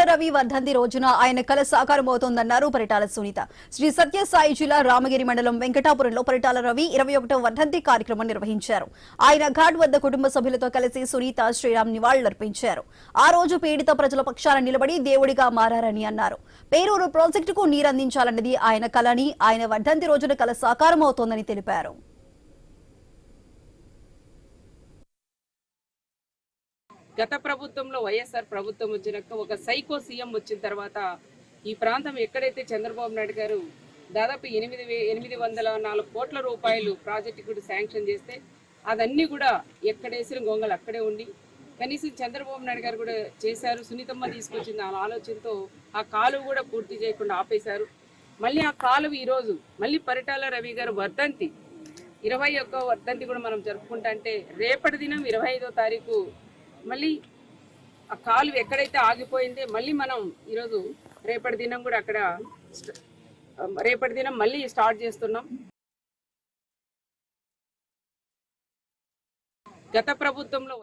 రవి వర్ధంతి రోజున ఆయన కల సాకారమవుతోందన్నారు పరిటాల సునీత. శ్రీ సత్యసాయి జిల్లా రామగిరి మండలం వెంకటాపురంలో పరిటాల రవి 21వ వర్ధంతి కార్యక్రమం నిర్వహించారు. ఆయన ఘాట్ వద్ద కుటుంబ సభ్యులతో కలిసి సునీత శ్రీరామ్ నివాళులర్పించారు. ఆ రోజు పీడిత ప్రజల పక్షాన నిలబడి దేవుడిగా మారారని అన్నారు. పేరూరు ప్రాజెక్టుకు నీరందించాలన్నది ఆయన కలని, ఆయన వర్ధంతి రోజున కల సాకారమవుతోందని తెలిపారు. గత ప్రభుత్వంలో వైఎస్ఆర్ ప్రభుత్వం వచ్చినాక ఒక సైకో సీఎం వచ్చిన తర్వాత ఈ ప్రాంతం ఎక్కడైతే చంద్రబాబు నాయుడు గారు దాదాపు 804 కోట్ల రూపాయలు ప్రాజెక్టు శాంక్షన్ చేస్తే అదన్నీ కూడా ఎక్కడేసిన గొంగలు అక్కడే ఉండి కనీసం చంద్రబాబు నాయుడు గారు కూడా చేశారు. సునీతమ్మ తీసుకొచ్చిన ఆలోచనతో ఆ కాలువ కూడా పూర్తి చేయకుండా ఆపేశారు. మళ్ళీ ఆ కాలువ ఈరోజు మళ్ళీ పరిటాల రవి గారు వర్ధంతి 21వ వర్ధంతి కూడా మనం జరుపుకుంటా అంటే రేపటి దినం 25వ తారీఖు మళ్ళీ ఆ కాలువ ఎక్కడైతే ఆగిపోయిందే మళ్ళీ మనం ఈరోజు రేపటి దినం కూడా అక్కడ రేపటి దినం మళ్ళీ స్టార్ట్ చేస్తున్నాం. గత ప్రభుత్వంలో